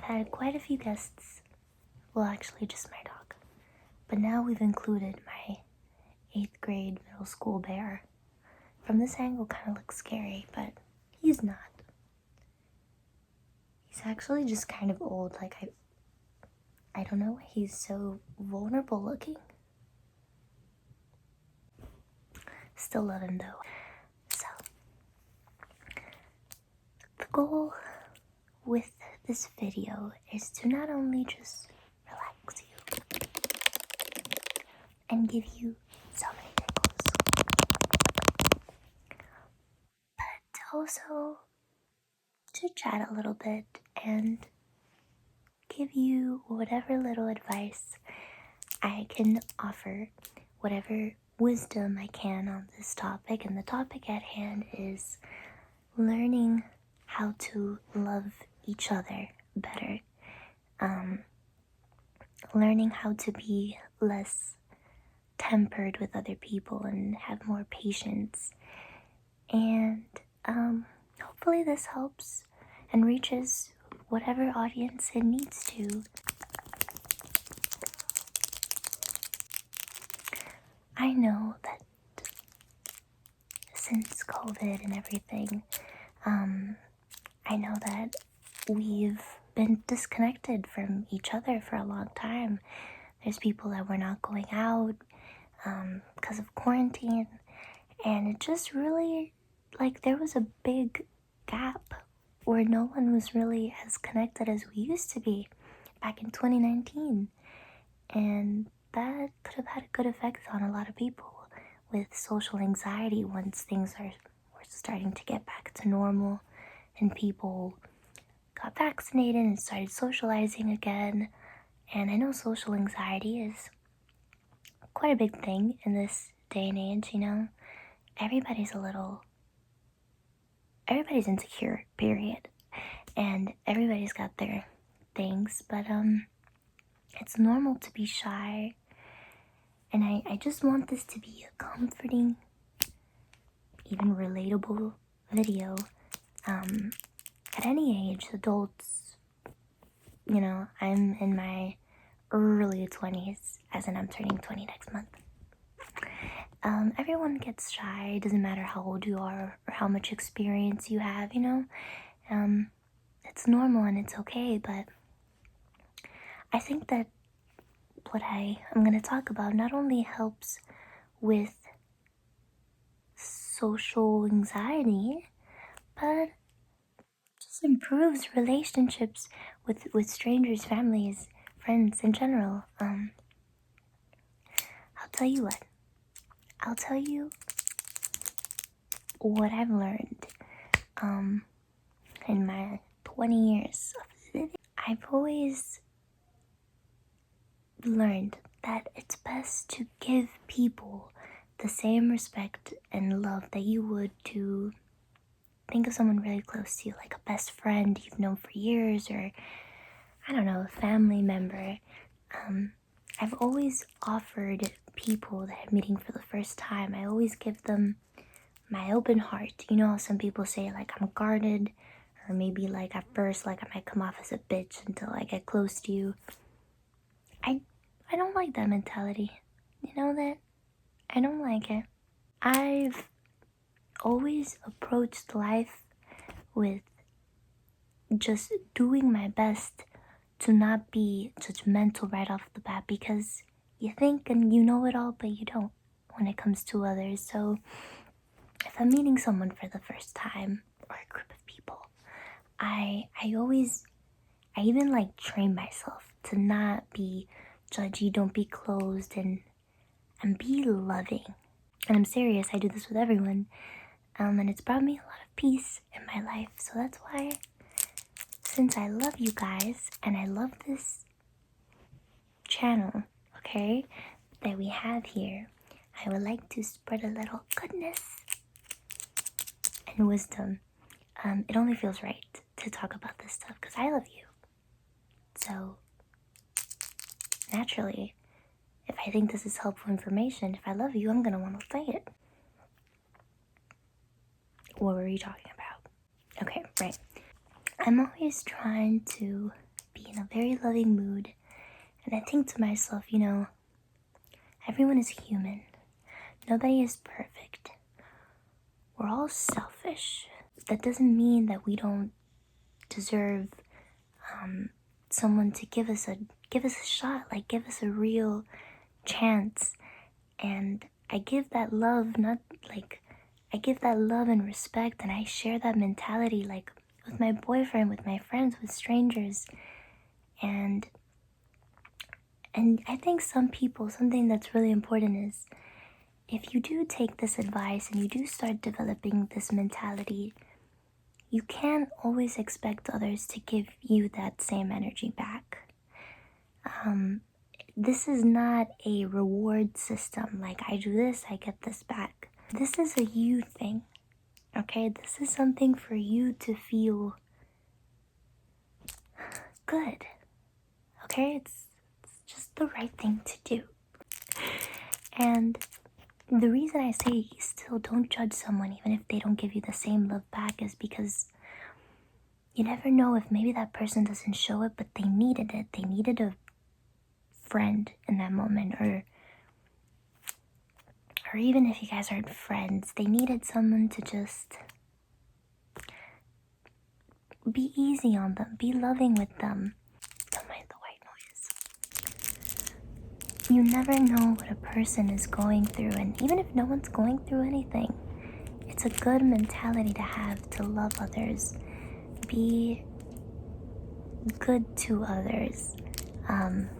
had quite a few guests. Well, actually just my dog. But now we've included my 8th grade middle school bear. From this angle kind of looks scary, but he's not. He's actually just kind of old. Like, I don't know why he's so vulnerable looking. Still love him though. So, the goal with this video is to not only just relax you and give you so many tingles, but also chit chat a little bit and give you whatever little advice I can offer, whatever wisdom I can on this topic. And the topic at hand is learning how to love each other better, learning how to be less tempered with other people and have more patience. And hopefully this helps and reaches whatever audience it needs to. I know that since COVID and everything, I know that we've been disconnected from each other for a long time. There's people that were not going out because of quarantine, and it just really, like, there was a big gap where no one was really as connected as we used to be back in 2019, and that could have had a good effect on a lot of people with social anxiety once things were starting to get back to normal and people got vaccinated and started socializing again. And I know social anxiety is quite a big thing in this day and age, you know. Everybody's insecure, period. And everybody's got their things, but it's normal to be shy. And I just want this to be a comforting, even relatable video. At any age, adults, you know, I'm in my early 20s, as in I'm turning 20 next month. Everyone gets shy. It doesn't matter how old you are or how much experience you have, you know. It's normal and it's okay, but I think that what I'm going to talk about not only helps with social anxiety, but just improves relationships with strangers, families, friends in general. I'll tell you what. I'll tell you what I've learned in my 20 years of living. I've always learned that it's best to give people the same respect and love that you would to think of someone really close to you, like a best friend you've known for years, or I don't know, a family member. I've always offered people that I'm meeting for the first time, I always give them my open heart. You know how some people say, like, I'm guarded, or maybe like at first, like, I might come off as a bitch until I get close to you. I don't like that mentality. You know that? I don't like it. I've always approached life with just doing my best to not be judgmental right off the bat, because you think and you know it all, but you don't when it comes to others. So if I'm meeting someone for the first time, or a group of people, I even like train myself to not be judgy, don't be closed, and be loving. And I'm serious, I do this with everyone. And it's brought me a lot of peace in my life. So that's why, since I love you guys and I love this channel, okay, that we have here, I would like to spread a little goodness and wisdom. It only feels right to talk about this stuff because I love you. So naturally, if I think this is helpful information, if I love you, I'm gonna want to say it. What were you talking about? Okay, right. I'm always trying to be in a very loving mood, and I think to myself, everyone is human. Nobody is perfect. We're all selfish. That doesn't mean that we don't deserve someone to give us a shot, like give us a real chance. And I give that love, not like I give that love and respect, and I share that mentality like with my boyfriend, with my friends, with strangers. And I think something that's really important is if you do take this advice and you do start developing this mentality, you can't always expect others to give you that same energy back. This is not a reward system, like I do this, I get this back. This is a you thing, okay? This is something for you to feel good, okay? It's just the right thing to do. And the reason I say still don't judge someone even if they don't give you the same love back is because you never know if maybe that person doesn't show it, but they needed it. They needed a friend in that moment, or even if you guys aren't friends, they needed someone to just be easy on them, be loving with them. Don't mind the white noise. You never know what a person is going through, and even if no one's going through anything, it's a good mentality to have to love others, be good to others,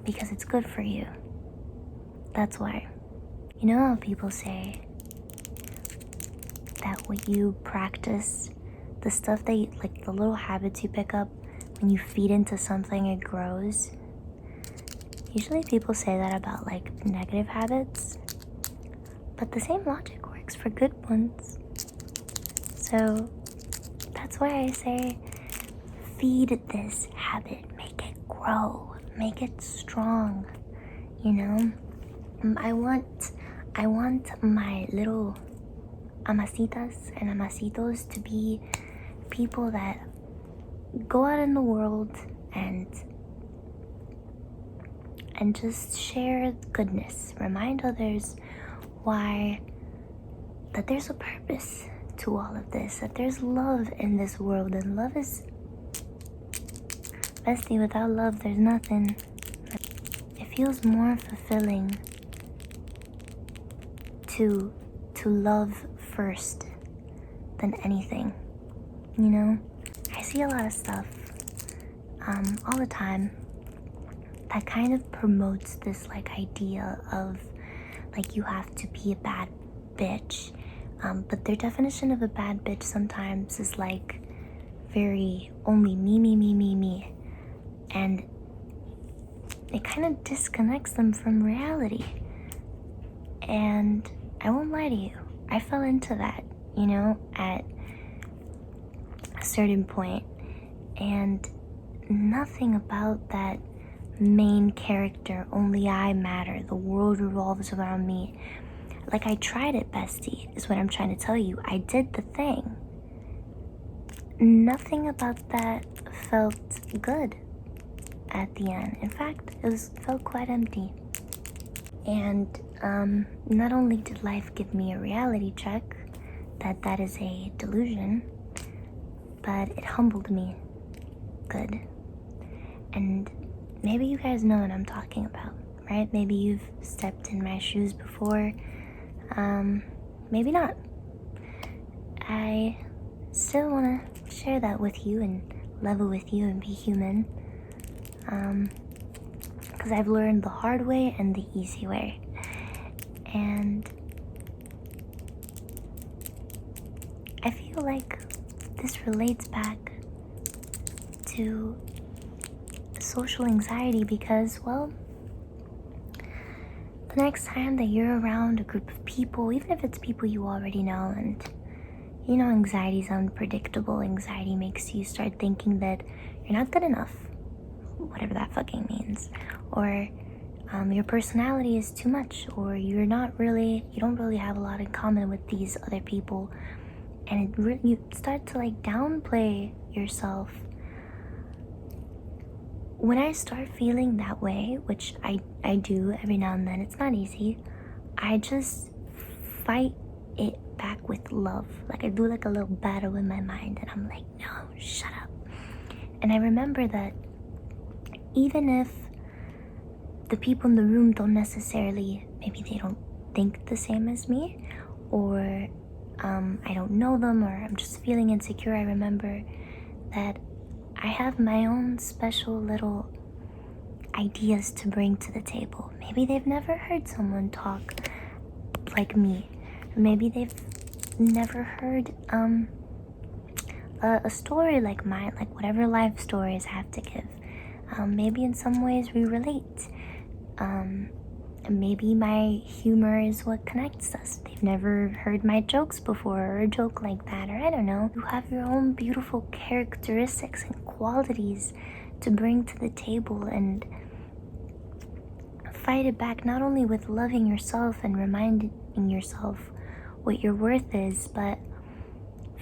because it's good for you. That's why. You know how people say that when you practice the stuff that you, like the little habits you pick up, when you feed into something, it grows? Usually people say that about like negative habits, but the same logic works for good ones. So that's why I say feed this habit, make it grow, make it strong, I want my little amasitas and amasitos to be people that go out in the world and just share goodness, remind others that there's a purpose to all of this, that there's love in this world, and love is bestie. Without love there's nothing. It feels more fulfilling to love first than anything. I see a lot of stuff all the time that kind of promotes this like idea of like you have to be a bad bitch, but their definition of a bad bitch sometimes is like very only me, and it kind of disconnects them from reality. And I won't lie to you, I fell into that, at a certain point, and nothing about that main character, only I matter, the world revolves around me. Like, I tried it, bestie, is what I'm trying to tell you. I did the thing. Nothing about that felt good at the end. In fact, felt quite empty. And not only did life give me a reality check that is a delusion, but it humbled me good. And maybe you guys know what I'm talking about, right? Maybe you've stepped in my shoes before. Maybe not. I still want to share that with you and level with you and be human. Because I've learned the hard way and the easy way. And I feel like this relates back to social anxiety because, well, the next time that you're around a group of people, even if it's people you already know, and anxiety is unpredictable. Anxiety makes you start thinking that you're not good enough, whatever that fucking means, or your personality is too much, or you don't really have a lot in common with these other people, and you start to like downplay yourself. when I start feeling that way, which I do every now and then, it's not easy, I just fight it back with love. Like I do like a little battle in my mind, and I'm like, no, shut up. And I remember that even if the people in the room don't necessarily, maybe they don't think the same as me, or I don't know them, or I'm just feeling insecure, I remember that I have my own special little ideas to bring to the table. Maybe they've never heard someone talk like me. Maybe they've never heard a story like mine, like whatever life stories I have to give. Maybe in some ways we relate. Maybe my humor is what connects us. They've never heard my jokes before, or a joke like that, or I don't know. You have your own beautiful characteristics and qualities to bring to the table, and fight it back not only with loving yourself and reminding yourself what your worth is, but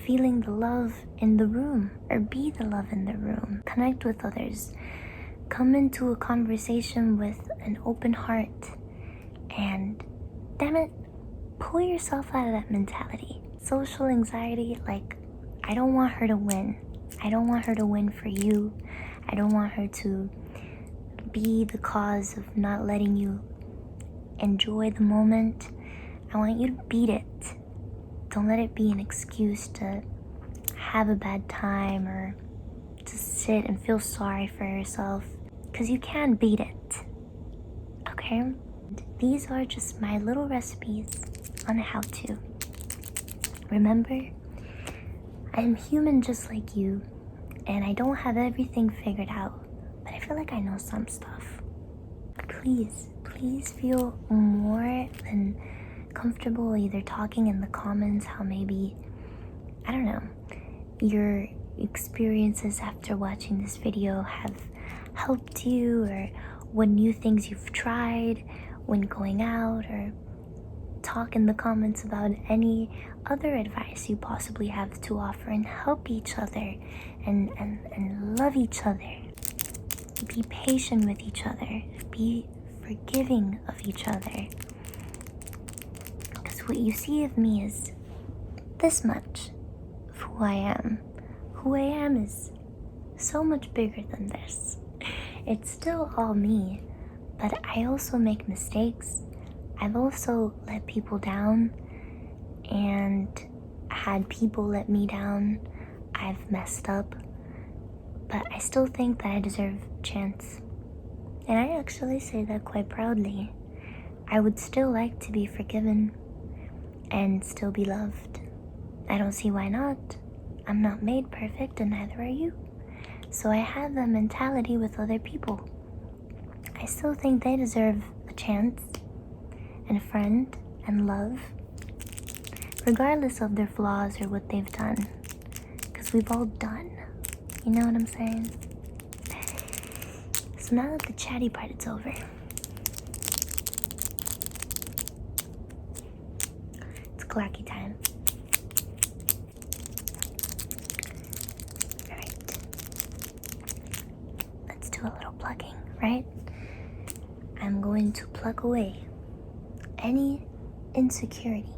feeling the love in the room, or be the love in the room. Connect with others. Come into a conversation with an open heart, and damn it, pull yourself out of that mentality. Social anxiety, like, I don't want her to win. I don't want her to win for you. I don't want her to be the cause of not letting you enjoy the moment. I want you to beat it. Don't let it be an excuse to have a bad time or to sit and feel sorry for yourself, because you can beat it. Okay? These are just my little recipes on how to. Remember, I'm human just like you, and I don't have everything figured out, but I feel like I know some stuff. Please feel more than comfortable either talking in the comments how maybe, I don't know, your experiences after watching this video have helped you, or what new things you've tried when going out, or talk in the comments about any other advice you possibly have to offer, and help each other and love each other. Be patient with each other. Be forgiving of each other. Because what you see of me is this much of who I am. Who I am is so much bigger than this. It's still all me, but I also make mistakes. I've also let people down and had people let me down. I've messed up, but I still think that I deserve a chance. And I actually say that quite proudly. I would still like to be forgiven and still be loved. I don't see why not. I'm not made perfect, and neither are you. So I have that mentality with other people. I still think they deserve a chance and a friend and love, regardless of their flaws or what they've done. Because we've all done. You know what I'm saying? So now that the chatty part is over, it's clacky time. Alright. Let's do a little plucking, right? I'm going to pluck away any insecurity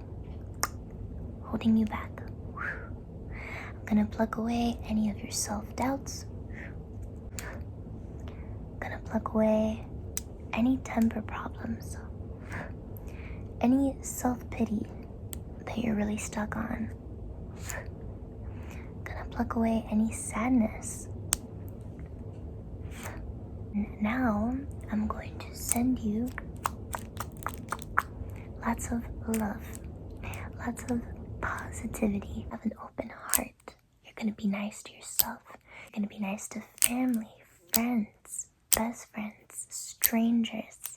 holding you back. I'm gonna pluck away any of your self-doubts. I'm gonna pluck away any temper problems, any self-pity that you're really stuck on. I'm gonna pluck away any sadness. And now I'm going to send you lots of love, lots of positivity. Have an open heart. You're gonna be nice to yourself. You're gonna be nice to family, friends, best friends, strangers.